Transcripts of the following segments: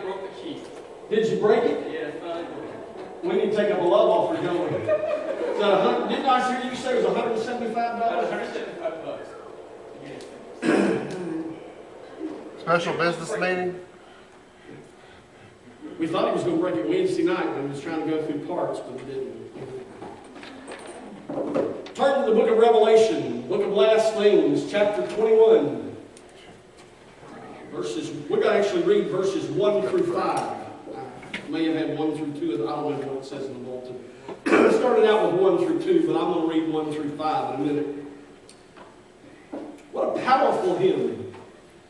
broke the key. Did you break it? Yeah, finally broke it. We need to take up a love offer, don't we? Didn't I hear you say it was $175? About $175. Special business meeting? We thought he was going to break it Wednesday night when he was trying to go through parts, but he didn't. Turn to the book of Revelation, book of last things, chapter 21. We're going to actually read verses 1 through 5. I may have had 1 through 2, I don't know what it says in the bulletin. I started out with 1 through 2, but I'm going to read 1 through 5 in a minute. What a powerful hymn.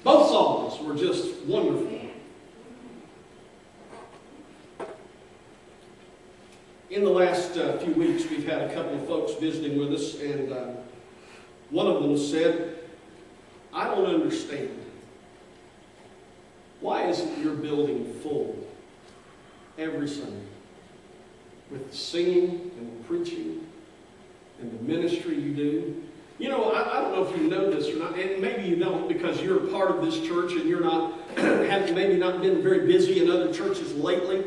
Both songs were just wonderful. In the last few weeks, we've had a couple of folks visiting with us, and one of them said, I don't understand. Why isn't your building full every Sunday with the singing and the preaching and the ministry you do? You know, I don't know if you know this or not, and maybe you don't because you're a part of this church and you're not, have maybe not been very busy in other churches lately,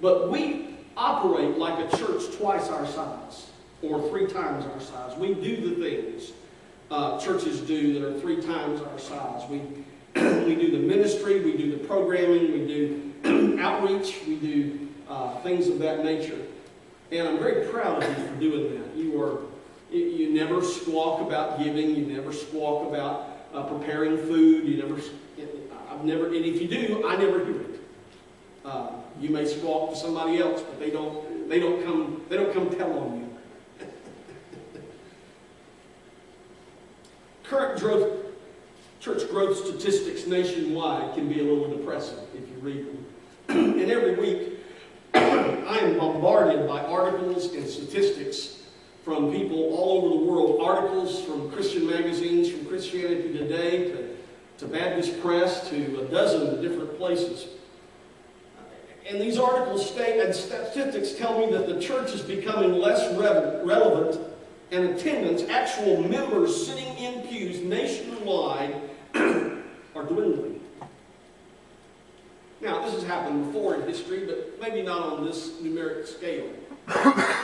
but we operate like a church twice our size or 3 times our size. We do the things churches do that are 3 times our size. We do the ministry, we do the programming, we do outreach, we do things of that nature. And I'm very proud of you for doing that. You never squawk about giving, you never squawk about preparing food, and if you do, I never hear it. You may squawk to somebody else, but they don't come tell on you. Current church growth statistics nationwide can be a little depressing if you read them. And every week, I am bombarded by articles and statistics from people all over the world. Articles from Christian magazines, from Christianity Today to Baptist Press to a dozen different places. And these articles state, and statistics tell me that the church is becoming less relevant, and attendance, actual members sitting in pews nationwide, are dwindling. Now, this has happened before in history, but maybe not on this numeric scale.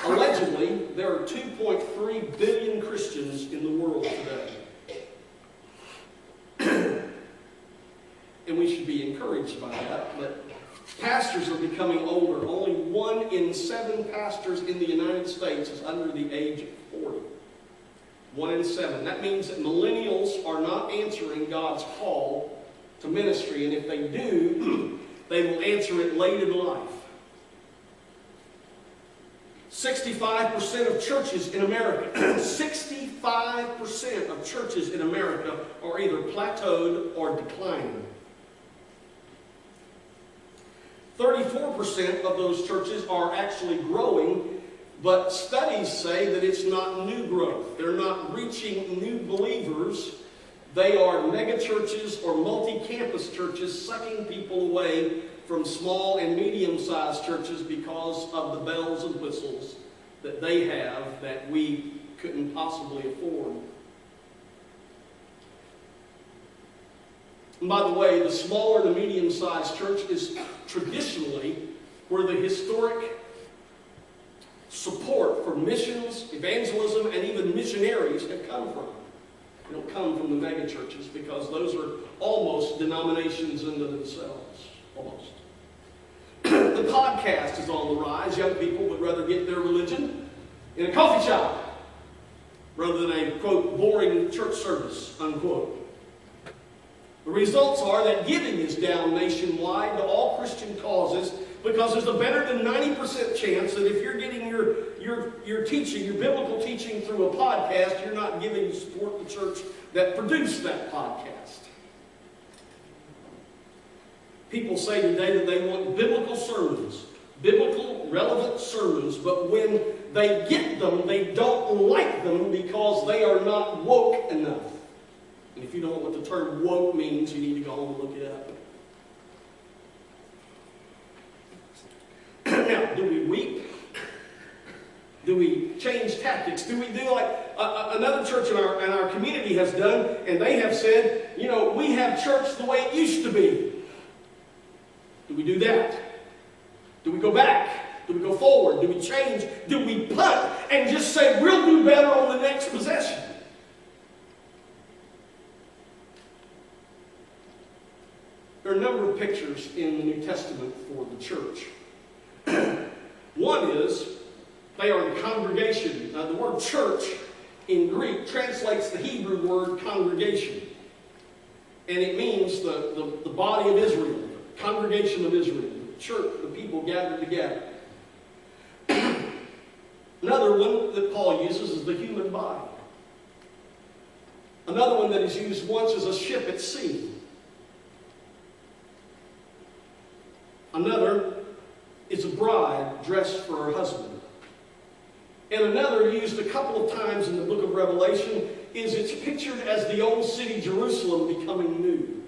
Allegedly, there are 2.3 billion Christians in the world today. And we should be encouraged by that, but pastors are becoming older. Only 1 in 7 pastors in the United States is under the age of 40. 1 in 7. That means that millennials are not answering God's call to ministry, and if they do, they will answer it late in life. 65% of churches in America, 65% of churches in America are either plateaued or declining. 34% of those churches are actually growing, but studies say that it's not new growth. They're not reaching new believers. They are mega churches or multi-campus churches sucking people away from small and medium-sized churches because of the bells and whistles that they have that we couldn't possibly afford. And by the way, the smaller to medium-sized church is traditionally where the historic support for missions, evangelism, and even missionaries have come from. They don't come from the mega churches because those are almost denominations unto themselves. Almost. The podcast is on the rise. Young people would rather get their religion in a coffee shop rather than a, quote, boring church service, unquote. The results are that giving is down nationwide to all Christian causes because there's a better than 90% chance that if you're getting your teaching, your biblical teaching through a podcast, you're not giving to support the church that produced that podcast. People say today that they want biblical sermons, biblical relevant sermons, but when they get them, they don't like them because they are not woke enough. And if you don't know what the term woke means, you need to go home and look it up. Now, do we weep? Do we change tactics? Do we do like another church in our community has done, and they have said, you know, we have church the way it used to be. Do we do that? Do we go back? Do we go forward? Do we change? Do we punt and just say, we'll do better on the next possession? There are a number of pictures in the New Testament for the church. One is, they are the congregation. The word church in Greek translates the Hebrew word congregation. And it means the body of Israel, the congregation of Israel, the church, the people gathered together. Another one that Paul uses is the human body. Another one that is used once is a ship at sea. Another is a bride dressed for her husband. And another, used a couple of times in the book of Revelation, is it's pictured as the old city Jerusalem becoming new.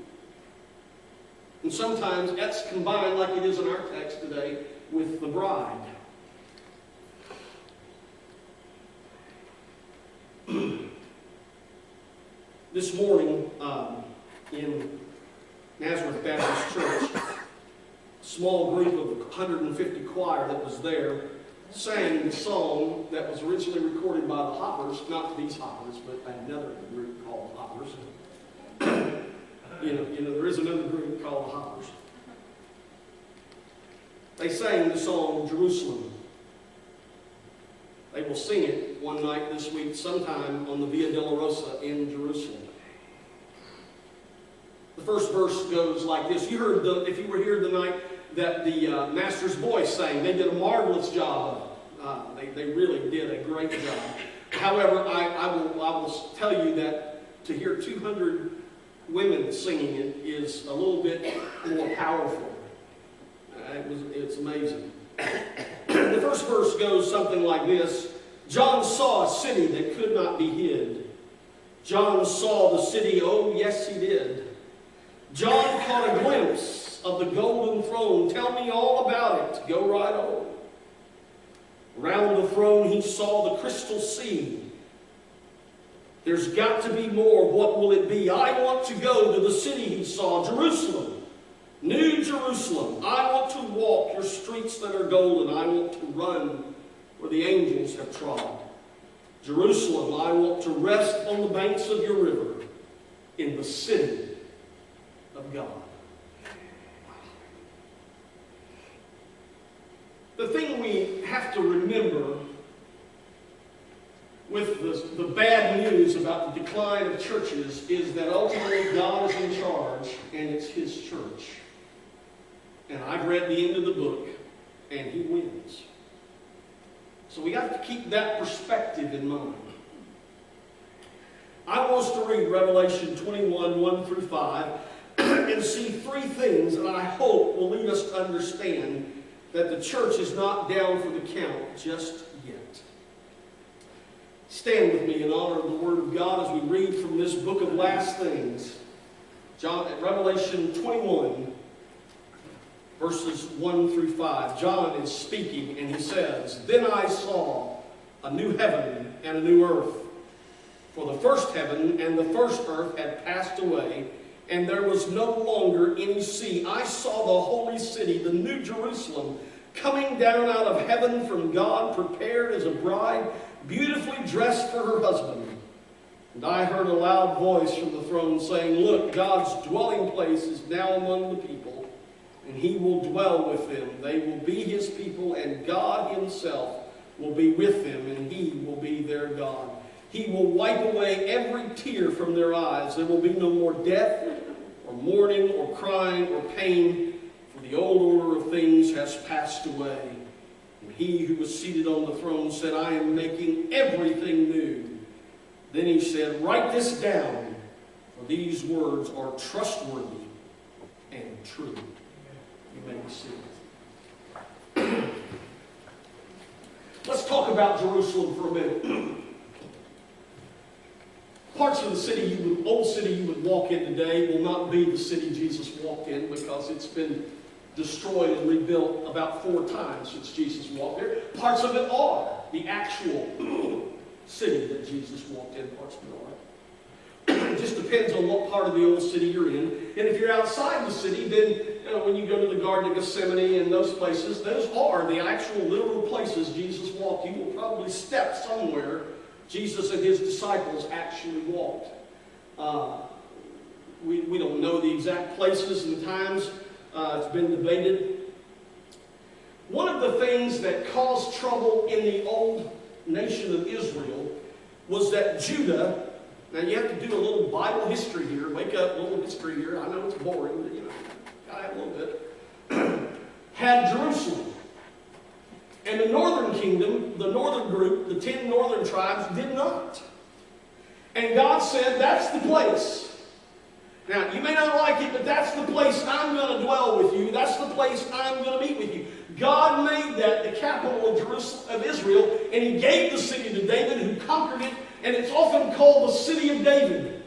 And sometimes that's combined, like it is in our text today, with the bride. This morning in Nazareth Baptist Church, a small group of 150 choir that was there sang the song that was originally recorded by the Hoppers, not these Hoppers, but another group called the Hoppers. you know, there is another group called the Hoppers. They sang the song Jerusalem. They will sing it one night this week, sometime on the Via Dolorosa in Jerusalem. The first verse goes like this. You heard, if you were here tonight, that the Master's Voice sang. They did a marvelous job of it. They really did a great job. However, I will tell you that to hear 200 women singing it is a little bit more powerful. It's amazing. The first verse goes something like this. John saw a city that could not be hid. John saw the city, oh yes he did. John caught a glimpse of the golden throne. Tell me all about it. Go right on. Around the throne he saw the crystal sea. There's got to be more. What will it be? I want to go to the city he saw, Jerusalem. New Jerusalem. I want to walk your streets that are golden. I want to run where the angels have trod. Jerusalem, I want to rest on the banks of your river in the city of God. The thing we have to remember with the bad news about the decline of churches is that ultimately God is in charge and it's His church. And I've read the end of the book and He wins. So we have to keep that perspective in mind. I want us to read Revelation 21, 1 through 5 and see three things that I hope will lead us to understand that the church is not down for the count just yet. Stand with me in honor of the Word of God as we read from this book of last things. Revelation 21, verses 1 through 5. John is speaking and he says, Then I saw a new heaven and a new earth. For the first heaven and the first earth had passed away, and there was no longer any sea. I saw the holy city, the new Jerusalem, coming down out of heaven from God, prepared as a bride, beautifully dressed for her husband. And I heard a loud voice from the throne saying, Look, God's dwelling place is now among the people, and He will dwell with them. They will be His people, and God Himself will be with them, and He will be their God. He will wipe away every tear from their eyes. There will be no more death, or mourning, or crying, or pain, for the old order of things has passed away. And He who was seated on the throne said, I am making everything new. Then He said, Write this down, for these words are trustworthy and true. You may be seated. Let's talk about Jerusalem for a minute. Parts of the city, old city you would walk in today will not be the city Jesus walked in because it's been destroyed and rebuilt about 4 times since Jesus walked there. Parts of it are the actual city that Jesus walked in. Parts of it It just depends on what part of the old city you're in. And if you're outside the city, then when you go to the Garden of Gethsemane and those places, those are the actual literal places Jesus walked. You will probably step somewhere Jesus and his disciples actually walked. We don't know the exact places and times. It's been debated. One of the things that caused trouble in the old nation of Israel was that Judah, now you have to do a little Bible history here, wake up, a little history here. I know it's boring, but gotta have a little bit. Had Jerusalem. And the northern kingdom, the northern group, the 10 northern tribes did not. And God said, that's the place. Now, you may not like it, but that's the place I'm going to dwell with you. That's the place I'm going to meet with you. God made that the capital of Jerusalem, of Israel, and he gave the city to David, who conquered it, and it's often called the city of David.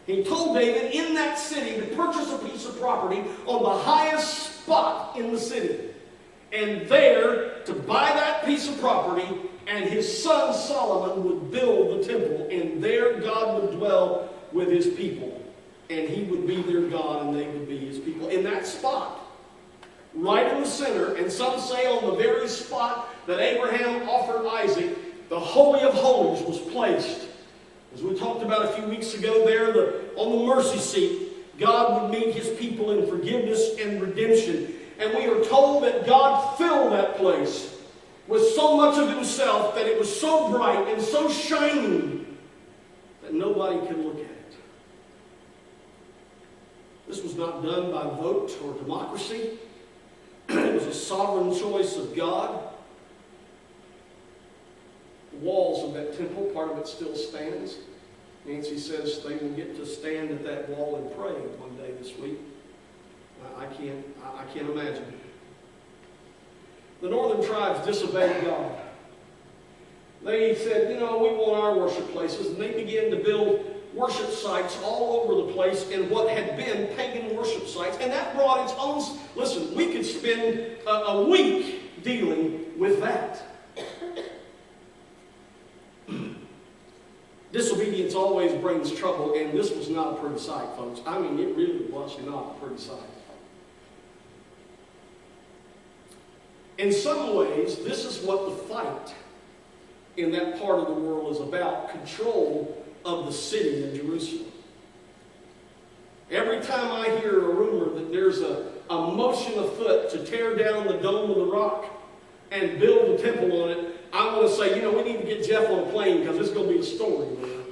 He told David in that city to purchase a piece of property on the highest spot in the city. And there, to buy that piece of property, and his son Solomon would build the temple, and there God would dwell with his people. And he would be their God, and they would be his people. In that spot, right in the center, and some say on the very spot that Abraham offered Isaac, the Holy of Holies was placed. As we talked about a few weeks ago there, on the mercy seat, God would meet his people in forgiveness and redemption. And we are told that God filled that place with so much of himself that it was so bright and so shining that nobody could look at it. This was not done by vote or democracy. It was a sovereign choice of God. The walls of that temple, part of it still stands. Nancy says they will get to stand at that wall and pray one day this week. I can't imagine. The northern tribes disobeyed God. They said, we want our worship places, and they began to build worship sites all over the place in what had been pagan worship sites, and that brought its own. Listen, we could spend a week dealing with that. Disobedience always brings trouble, and this was not a pretty sight, folks. I mean, it really was not a pretty sight. In some ways, this is what the fight in that part of the world is about: control of the city of Jerusalem. Every time I hear a rumor that there's a motion afoot to tear down the Dome of the Rock and build a temple on it, I want to say, we need to get Jeff on a plane, because it's going to be a story, man.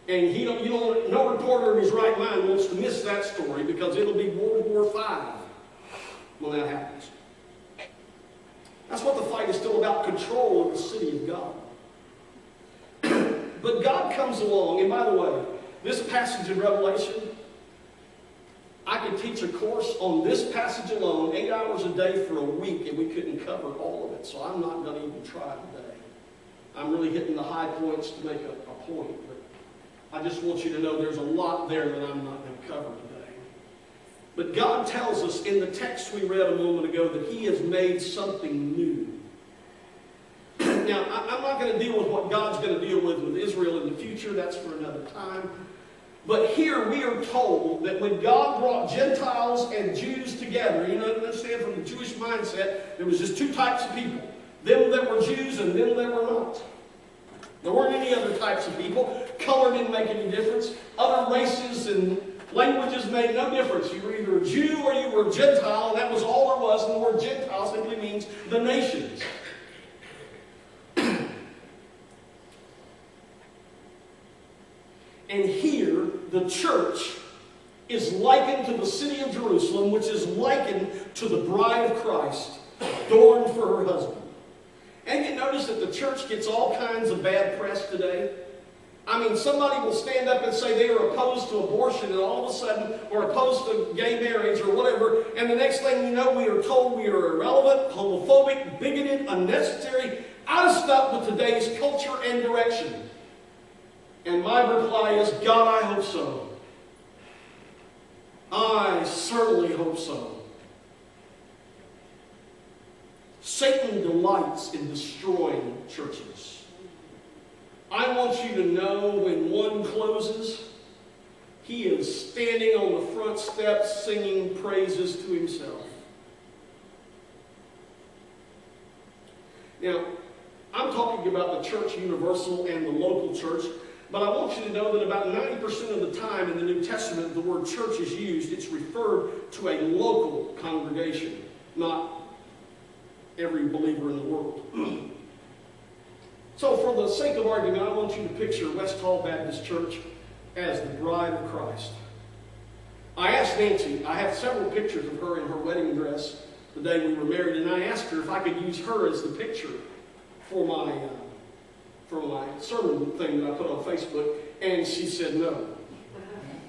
And no reporter in his right mind wants to miss that story, because it'll be World War V when that happens. That's what the fight is still about: control of the city of God. But God comes along, and by the way, this passage in Revelation, I could teach a course on this passage alone, 8 hours a day for a week, and we couldn't cover all of it. So I'm not going to even try today. I'm really hitting the high points to make a point. But I just want you to know there's a lot there that I'm not going to cover today. But God tells us in the text we read a moment ago that he has made something new. Now, I'm not going to deal with what God's going to deal with Israel in the future. That's for another time. But here we are told that when God brought Gentiles and Jews together, understand from the Jewish mindset, there was just two types of people: them that were Jews and them that were not. There weren't any other types of people. Color didn't make any difference. Other races and languages made no difference. You were either a Jew or you were a Gentile, and that was all there was. And the word Gentile simply means the nations. And here, the church is likened to the city of Jerusalem, which is likened to the bride of Christ, adorned for her husband. And you notice that the church gets all kinds of bad press today. I mean, somebody will stand up and say they are opposed to abortion, and all of a sudden, or opposed to gay marriage or whatever, and the next thing you know, we are told we are irrelevant, homophobic, bigoted, unnecessary, out of step with today's culture and direction. And my reply is, God, I hope so. I certainly hope so. Satan delights in destroying churches. I want you to know when one closes, he is standing on the front steps singing praises to himself. Now, I'm talking about the church universal and the local church, but I want you to know that about 90% of the time in the New Testament the word church is used, it's referred to a local congregation, not every believer in the world. So for the sake of argument, I want you to picture West Hall Baptist Church as the bride of Christ. I asked Nancy, I have several pictures of her in her wedding dress the day we were married, and I asked her if I could use her as the picture for my sermon thing that I put on Facebook, and she said no.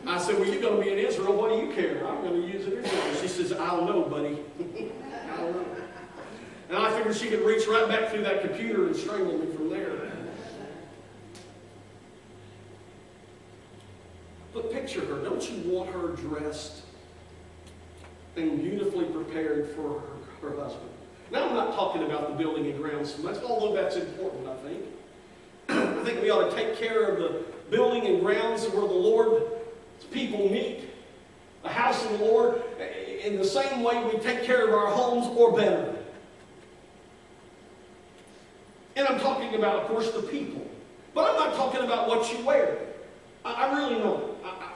I said, well, you're going to be in Israel, what do you care? I'm going to use it anyway. She says, I'll know, buddy. I'll know. And I figured she could reach right back through that computer and strangle me from there. But picture her. Don't you want her dressed and beautifully prepared for her husband? Now, I'm not talking about the building and grounds so much, although that's important, I think. I think we ought to take care of the building and grounds where the Lord's people meet, the house of the Lord, in the same way we take care of our homes, or better. And I'm talking about, of course, the people. But I'm not talking about what you wear. I really not.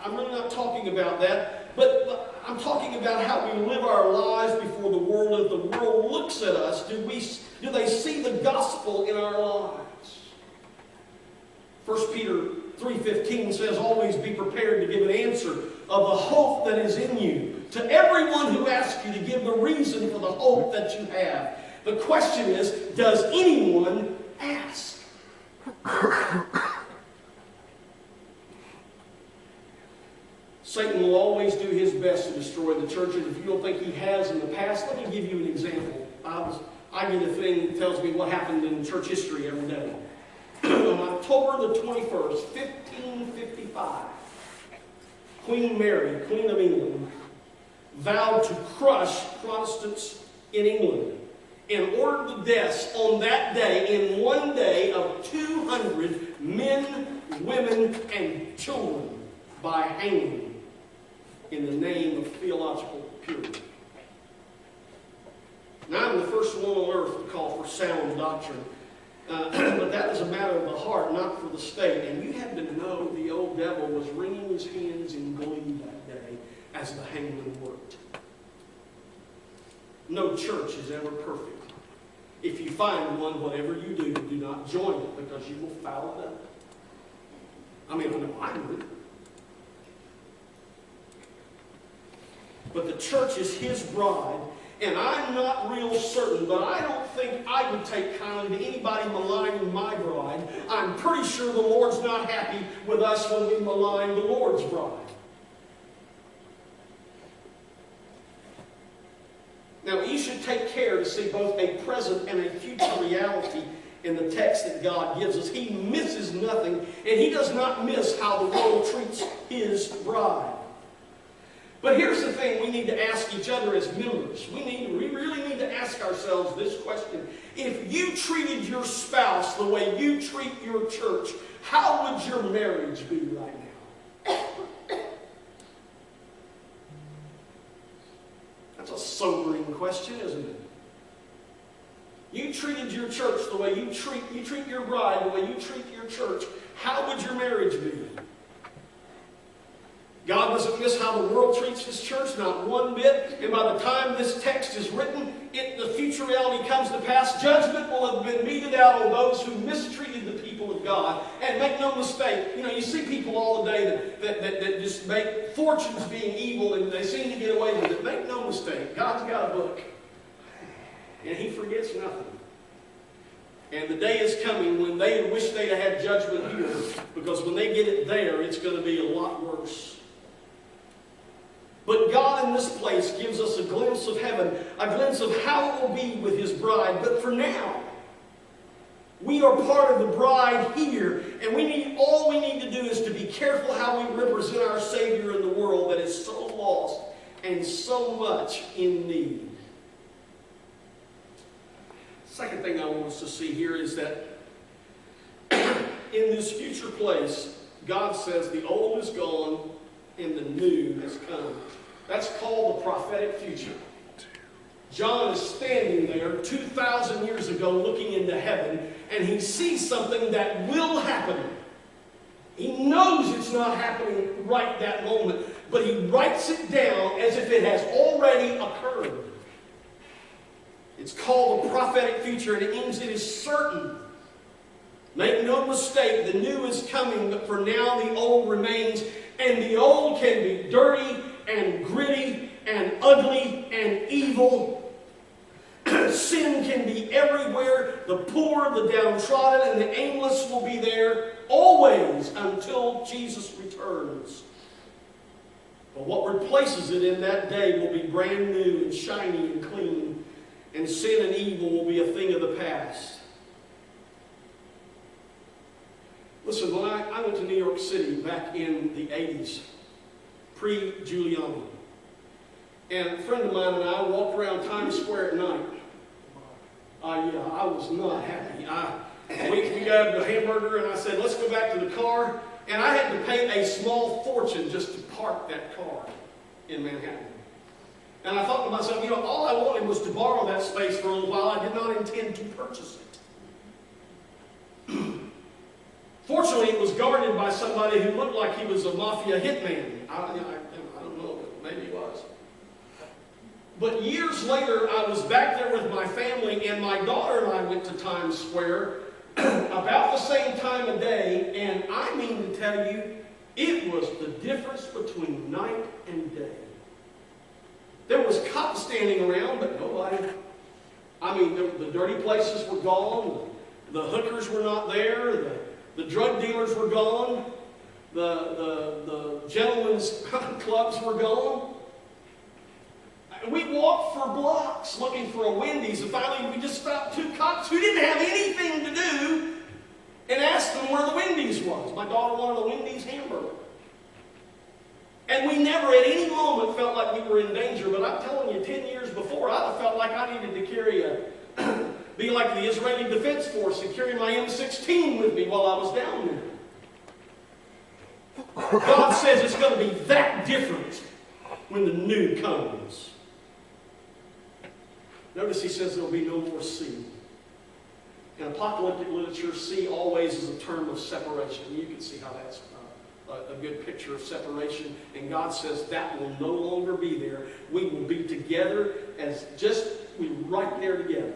I'm really not talking about that. But I'm talking about how we live our lives before the world. If the world looks at us, do they see the gospel in our lives? 1 Peter 3:15 says, always be prepared to give an answer of the hope that is in you. To everyone who asks you to give the reason for the hope that you have. The question is, does anyone ask? Satan will always do his best to destroy the church, and if you don't think he has in the past, let me give you an example. I get a thing that tells me what happened in church history every day. On October the 21st, 1555, Queen Mary, Queen of England, vowed to crush Protestants in England and ordered the deaths on that day, in one day, of 200 men, women, and children by hanging in the name of theological purity. Now, I'm the first one on earth to call for sound doctrine, but that is a matter of the heart, not for the state. And you have to know the old devil was wringing his hands in glee that day as the hangman worked. No church is ever perfect. If you find one, whatever you do, do not join it, because you will foul it up. I mean, I know I would. But the church is his bride, and I'm not real certain, but I don't think I would take kindly to anybody maligning my bride. I'm pretty sure the Lord's not happy with us when we malign the Lord's bride. Now, you should take care to see both a present and a future reality in the text that God gives us. He misses nothing, and he does not miss how the world treats his bride. But here's the thing we need to ask each other as members. We really need to ask ourselves this question. If you treated your spouse the way you treat your church, how would your marriage be right now? That's a sobering question, isn't it? You treated your church the way you treat your bride the way you treat your church, how would your marriage be? God doesn't miss how the world treats his church, not one bit. And by the time this text is written, the future reality comes to pass. Judgment will have been meted out on those who mistreated the people of God. And make no mistake, you see people all the day that just make fortunes being evil, and they seem to get away with it. Make no mistake, God's got a book. And he forgets nothing. And the day is coming when they wish they'd have had judgment here, because when they get it there, it's going to be a lot worse. But God in this place gives us a glimpse of heaven, a glimpse of how it will be with his bride. But for now, we are part of the bride here, and all we need to do is to be careful how we represent our Savior in the world that is so lost and so much in need. Second thing I want us to see here is that in this future place, God says the old is gone and the new has come. That's called the prophetic future. John is standing there 2,000 years ago looking into heaven, and he sees something that will happen. He knows it's not happening right that moment, but he writes it down as if it has already occurred. It's called the prophetic future, and it means it is certain. Make no mistake, the new is coming, but for now the old remains, and the old can be dirty and gritty and ugly and evil. Sin can be everywhere. The poor, the downtrodden, and the aimless will be there always until Jesus returns. But what replaces it in that day will be brand new and shiny and clean, and sin and evil will be a thing of the past. Listen, when I went to New York City back in the 80s, pre-Giuliani, and a friend of mine and I walked around Times Square at night. I was not happy. We got a hamburger, and I said, let's go back to the car. And I had to pay a small fortune just to park that car in Manhattan. And I thought to myself, all I wanted was to borrow that space for a little while. I did not intend to purchase it. Fortunately, it was guarded by somebody who looked like he was a mafia hitman. I don't know, but maybe he was. But years later, I was back there with my family, and my daughter and I went to Times Square about the same time of day, and I mean to tell you, it was the difference between night and day. There was cops standing around, but nobody. I mean, the dirty places were gone, the hookers were not there, the drug dealers were gone, the gentlemen's clubs were gone. We walked for blocks looking for a Wendy's, and finally we just stopped two cops who didn't have anything to do and asked them where the Wendy's was. My daughter wanted a Wendy's hamburger. And we never at any moment felt like we were in danger, but I'm telling you, 10 years before, I'd have felt like I needed to carry be like the Israeli Defense Force and carry my M16 with me while I was down there. God says it's going to be that different when the new comes. Notice he says there will be no more sea. In apocalyptic literature, sea always is a term of separation. You can see how that's a good picture of separation. And God says that will no longer be there. We will be together as we're right there together.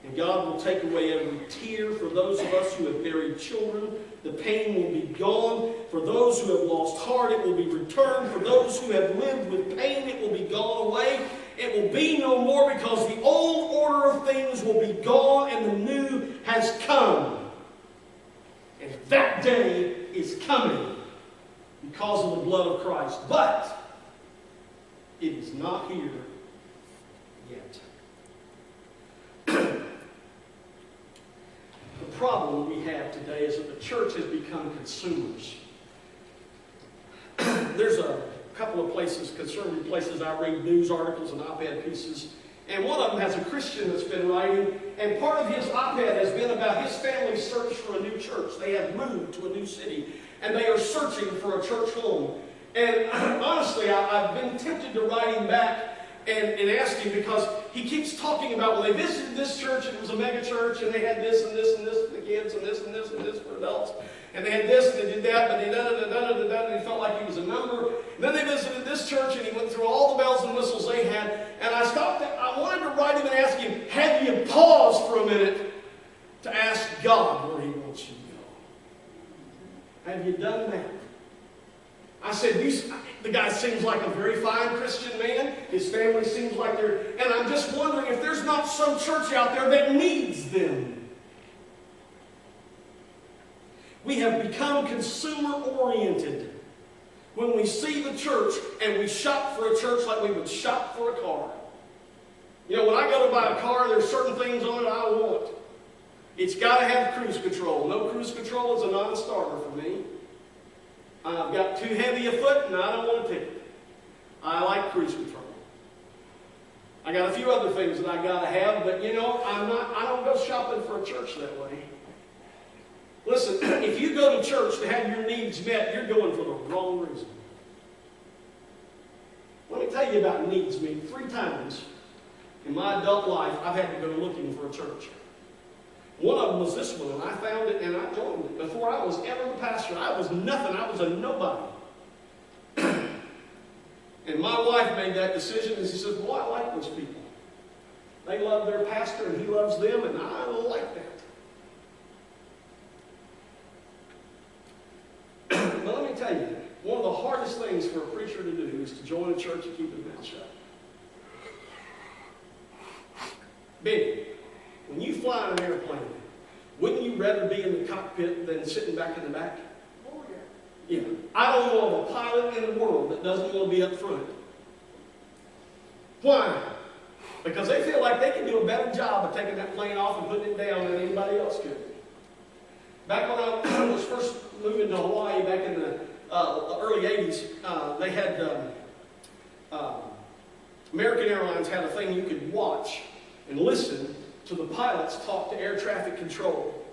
And God will take away every tear for those of us who have buried children. The pain will be gone. For those who have lost heart, it will be returned. For those who have lived with pain, it will be gone away. It will be no more because the old order of things will be gone and the new has come. And that day is coming because of the blood of Christ. But it is not here yet. The problem we have today is that the church has become consumers. There's a couple of places, conservative places, I read news articles and op-ed pieces, and one of them has a Christian that's been writing, and part of his op-ed has been about his family's search for a new church. They have moved to a new city, and they are searching for a church home. And honestly, I've been tempted to write him back and ask him, because he keeps talking about, well, they visited this church, and it was a mega church, and they had this and this and this for the kids, and this and this and this for adults. And they had this, and they did that, but they da-da-da-da-da-da-da, and he felt like he was a number. And then they visited this church, and he went through all the bells and whistles they had. And I stopped, I wanted to write him and ask him, have you paused for a minute to ask God where he wants you to go? Have you done that? I said, the guy seems like a very fine Christian man. His family seems like and I'm just wondering if there's not some church out there that needs them. We have become consumer-oriented when we see the church and we shop for a church like we would shop for a car. When I go to buy a car, there's certain things on it I want. It's got to have cruise control. No cruise control is a non-starter for me. I've got too heavy a foot and I don't want a ticket. I like cruise control. I got a few other things that I got to have, but I don't go shopping for a church that way. Listen, if you go to church to have your needs met, you're going for the wrong reason. Let me tell you about needs meet. 3 times in my adult life, I've had to go looking for a church. One of them was this one, and I found it and I joined it. Before I was ever the pastor, I was nothing. I was a nobody. And my wife made that decision, and she said, boy, I like those people. They love their pastor, and he loves them, and I like that. But let me tell you, one of the hardest things for a preacher to do is to join a church and keep his mouth shut. Benny, when you fly in an airplane, wouldn't you rather be in the cockpit than sitting back in the back? Oh, yeah. Yeah. I don't know of a pilot in the world that doesn't want to be up front. Why? Because they feel like they can do a better job of taking that plane off and putting it down than anybody else could. Back when I was first moving to Hawaii back in the early 80s, they had American Airlines had a thing you could watch and listen to the pilots talk to air traffic control.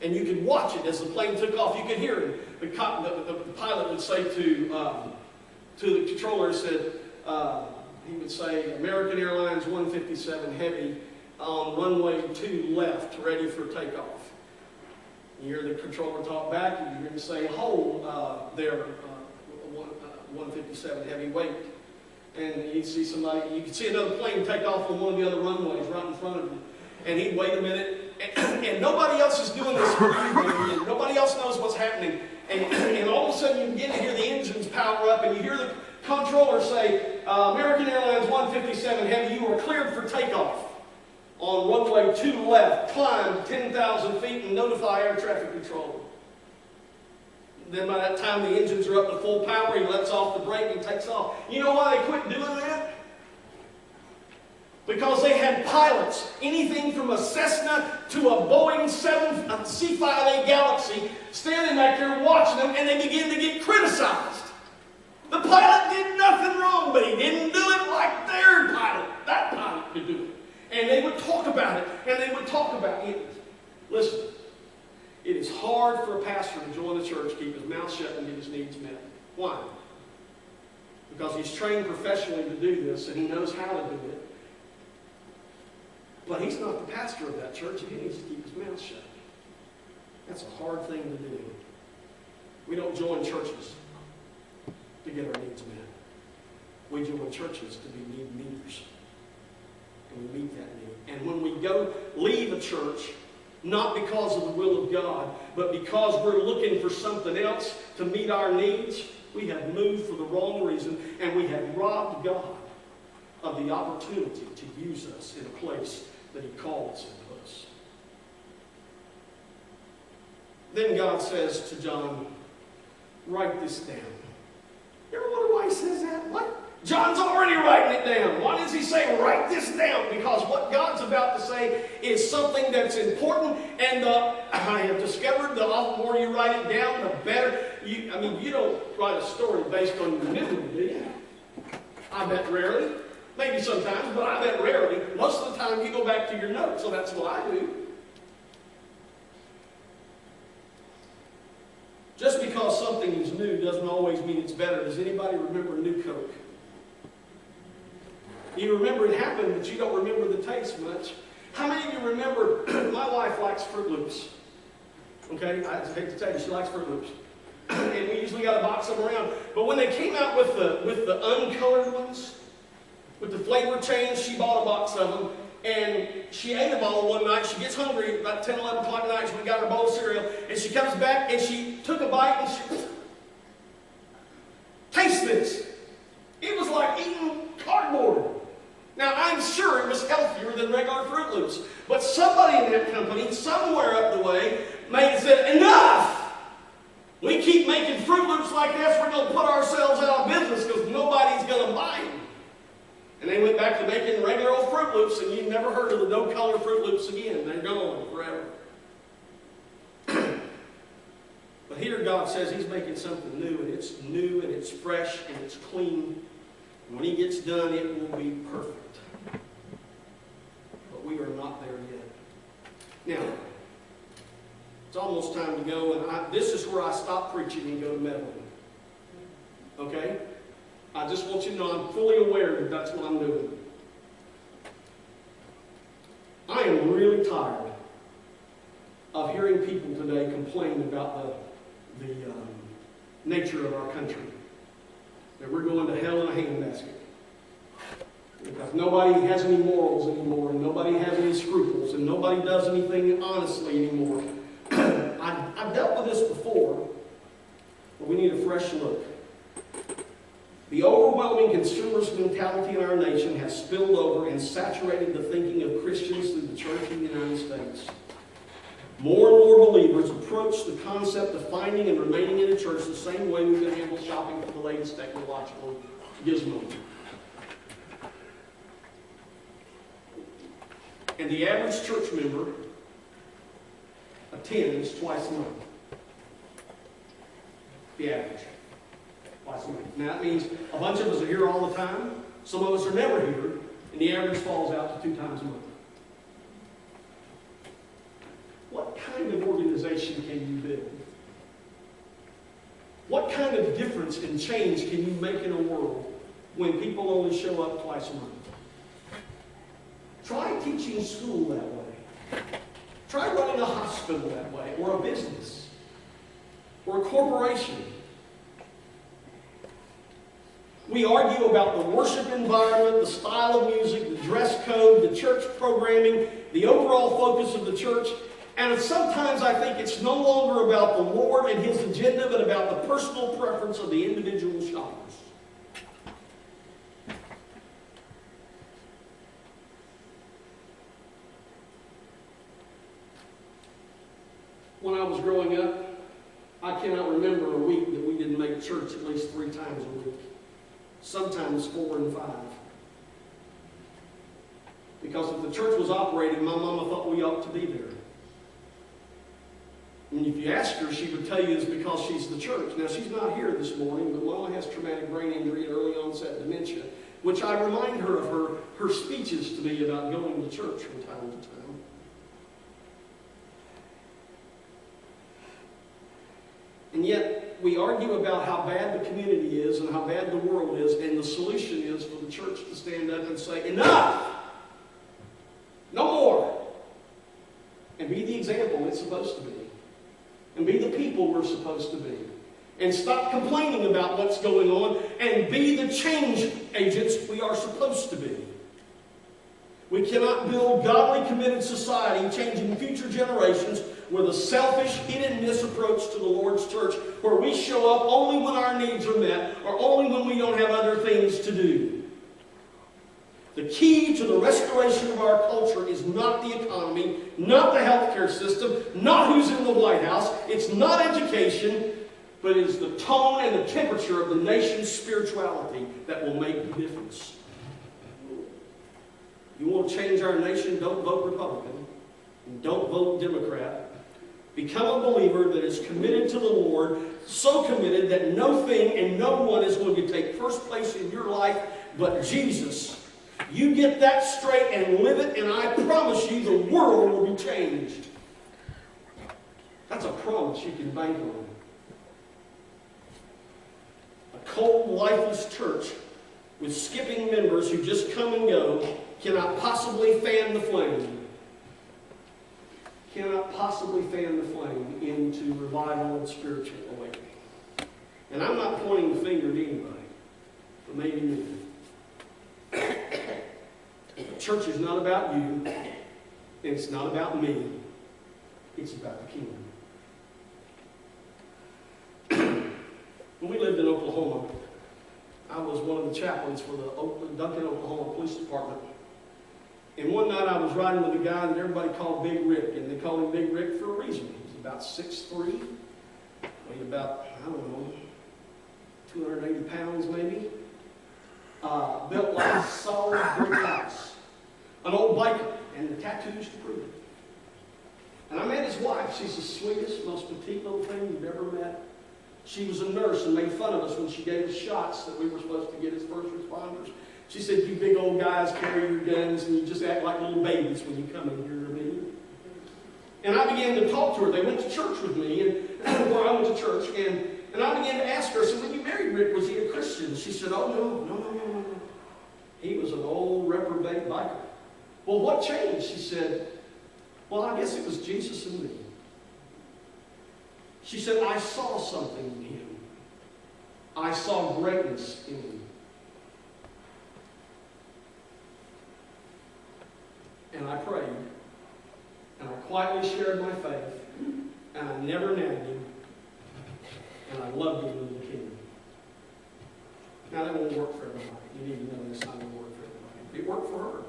And you could watch it as the plane took off. You could hear him. The pilot would say to the controller, he would say, American Airlines 157 Heavy on runway 2 left, ready for takeoff. You hear the controller talk back, and you hear him say, hold there, 157 Heavy, wait. And you'd see somebody, you could see another plane take off on one of the other runways right in front of him. And he'd wait a minute, and nobody else is doing this for you. Nobody else knows what's happening. And all of a sudden you begin to hear the engines power up, and you hear the controller say, American Airlines 157 Heavy, you are cleared for takeoff. On runway 2 left, climb 10,000 feet and notify air traffic control. Then by that time the engines are up to full power, he lets off the brake and takes off. You know why they quit doing that? Because they had pilots, anything from a Cessna to a Boeing C-5A Galaxy, standing back there watching them, and they began to get criticized. The pilot did nothing wrong, but he didn't do it like their pilot. That pilot could do it. And they would talk about it, and they would talk about it. Listen, it is hard for a pastor to join a church, keep his mouth shut, and get his needs met. Why? Because he's trained professionally to do this, and he knows how to do it. But he's not the pastor of that church, and he needs to keep his mouth shut. That's a hard thing to do. We don't join churches to get our needs met. We join churches to be need meeters. And we meet that need. And when we leave a church, not because of the will of God, but because we're looking for something else to meet our needs, we have moved for the wrong reason, and we have robbed God of the opportunity to use us in a place that He called us into us. Then God says to John, write this down. You ever wonder why He says that? What? John's already writing it down. Why does he say, write this down? Because what God's about to say is something that's important, and I have discovered the more you write it down, the better. You don't write a story based on your memory, do you? I bet rarely. Maybe sometimes, but I bet rarely. Most of the time you go back to your notes, so that's what I do. Just because something is new doesn't always mean it's better. Does anybody remember New Coke? You remember it happened, but you don't remember the taste much. How many of you remember, my wife likes Fruit Loops. Okay, I hate to tell you, she likes Fruit Loops. And we usually got a box of them around. But when they came out with the uncolored ones, with the flavor change, she bought a box of them. And she ate them all one night. She gets hungry about 10, 11 o'clock at night. So we got her bowl of cereal. And she comes back and she took a bite and she, taste this. It was like eating cardboard. Now, I'm sure it was healthier than regular Fruit Loops. But somebody in that company, somewhere up the way, said, enough! We keep making Fruit Loops like this, we're going to put ourselves out of business because nobody's going to buy them. And they went back to making regular old Fruit Loops, and you've never heard of the no-color Fruit Loops again. They're gone forever. But here God says He's making something new, and it's fresh, and it's clean. And when He gets done, it will be perfect. But we are not there yet. Now, it's almost almost time to go, and this is where I stop preaching and go to meddling. Okay? I just want you to know I'm fully aware that that's what I'm doing. I am really tired of hearing people today complain about the nature of our country. That we're going to hell in a handbasket. Because nobody has any morals anymore, and nobody has any scruples, and nobody does anything honestly anymore. I've dealt with this before, but we need a fresh look. The overwhelming consumerist mentality in our nation has spilled over and saturated the thinking of Christians through the church in the United States. More and more believers approach the concept of finding and remaining in a church the same way we've been able shopping for the latest technological gizmo. And the average church member attends twice a month. The average. Twice a month. Now that means a bunch of us are here all the time. Some of us are never here. And the average falls out to 2 times a month. What kind of organization can you build? What kind of difference and change can you make in a world when people only show up twice a month? Try teaching school that way. Try running a hospital that way, or a business, or a corporation. We argue about the worship environment, the style of music, the dress code, the church programming, the overall focus of the church. And sometimes I think it's no longer about the Lord and His agenda, but about the personal preference of the individual shoppers. When I was growing up, I cannot remember a week that we didn't make church at least 3 times a week. Sometimes 4 and 5. Because if the church was operating, my mama thought we ought to be there. And if you ask her, she would tell you it's because she's the church. Now, she's not here this morning, but Mama has traumatic brain injury and early onset dementia, which I remind her of her speeches to me about going to church from time to time. And yet, we argue about how bad the community is and how bad the world is, and the solution is for the church to stand up and say, enough! No more! And be the example it's supposed to be. And be the people we're supposed to be. And stop complaining about what's going on, and be the change agents we are supposed to be. We cannot build godly, committed society, changing future generations, with a selfish, hit-and-miss approach to the Lord's church, where we show up only when our needs are met, or only when we don't have other things to do. The key to the restoration of our culture is not the economy, not the healthcare system, not who's in the White House. It's not education, but it is the tone and the temperature of the nation's spirituality that will make the difference. You want to change our nation? Don't vote Republican. And don't vote Democrat. Become a believer that is committed to the Lord, so committed that no thing and no one is going to take first place in your life but Jesus. You get that straight and live it, and I promise you the world will be changed. That's a promise you can bank on. A cold, lifeless church with skipping members who just come and go cannot possibly fan the flame. Cannot possibly fan the flame into revival and spiritual awakening. And I'm not pointing the finger at anybody, but maybe me. The church is not about you, and it's not about me. It's about the kingdom. When we lived in Oklahoma, I was one of the chaplains for the Duncan, Oklahoma Police Department. And one night I was riding with a guy that everybody called Big Rick, and they called him Big Rick for a reason. He was about 6'3", weighed about, 280 pounds maybe. Built like a solid brick house. An old biker, and the tattoos to prove it. And I met his wife. She's the sweetest, most petite little thing you've ever met. She was a nurse and made fun of us when she gave us shots that we were supposed to get as first responders. She said, you big old guys carry your guns and you just act like little babies when you come in here to me. And I began to talk to her. They went to church with me, and where I went to church, and I began to ask her, I said, when you married Rick, was he a Christian? She said, oh, no. He was an old reprobate biker. Well, what changed? She said, well, I guess it was Jesus in me. She said, I saw something in him. I saw greatness in him. And I prayed, and I quietly shared my faith, and I never nagged him, and I loved him in the kingdom. Now, that won't work for everybody. You need to know this not going to work for everybody. It worked for her.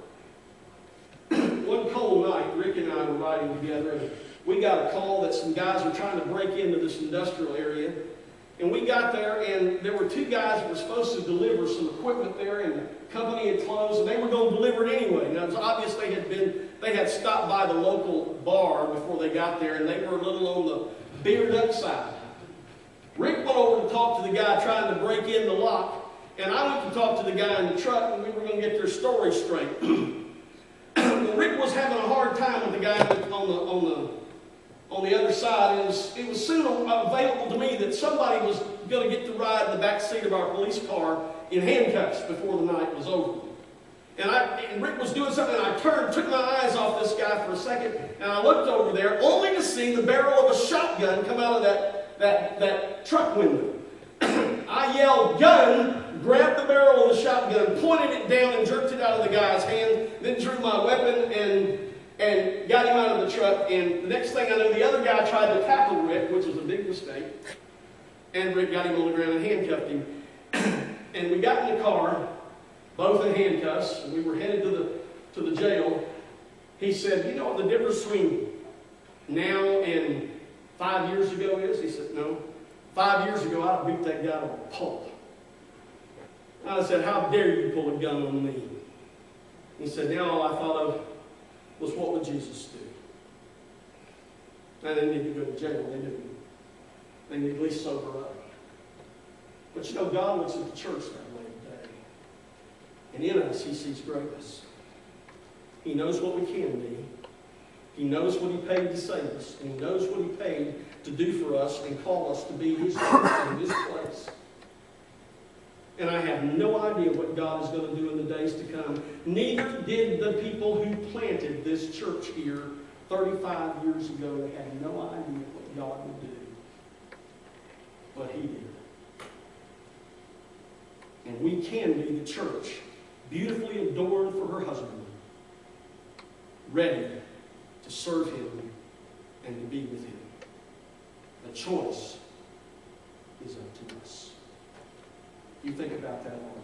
One cold night, Rick and I were riding together, and we got a call that some guys were trying to break into this industrial area. And we got there, and there were two guys that were supposed to deliver some equipment there, and the company had closed, and they were going to deliver it anyway. Now, it was obvious they had stopped by the local bar before they got there, and they were a little on the bearded up side. Rick went over to talk to the guy trying to break in the lock, and I went to talk to the guy in the truck, and we were going to get their story straight. Rick was having a hard time with the guy on the other side. It was soon available to me that somebody was going to get to ride in the back seat of our police car in handcuffs before the night was over. And Rick was doing something, and I took my eyes off this guy for a second, and I looked over there, only to see the barrel of a shotgun come out of that truck window. I yelled, gun, grabbed the barrel of the shotgun, pointed it down, and jerked it out of the guy's hand, then drew my weapon and got him out of the truck. And the next thing I knew, the other guy tried to tackle Rick, which was a big mistake. And Rick got him on the ground and handcuffed him. And we got in the car, both in handcuffs, and we were headed to the jail. He said, you know what the difference between now and 5 years ago is? He said, no. 5 years ago, I'd beat that guy to a pulp. I said, how dare you pull a gun on me? He said, now all I thought of was, what would Jesus do? Now, they need to go to jail. They do. They need to at least sober up. But you know, God looks at the church that way today. And in us, He sees greatness. He knows what we can be. He knows what He paid to save us. And He knows what He paid to do for us and call us to be His church in His place. And I have no idea what God is going to do in the days to come. Neither did the people who planted this church here 35 years ago. They had no idea what God would do. But He did. And we can be the church, beautifully adorned for her husband, ready to serve Him and to be with Him. The choice is up to us. You think about that long.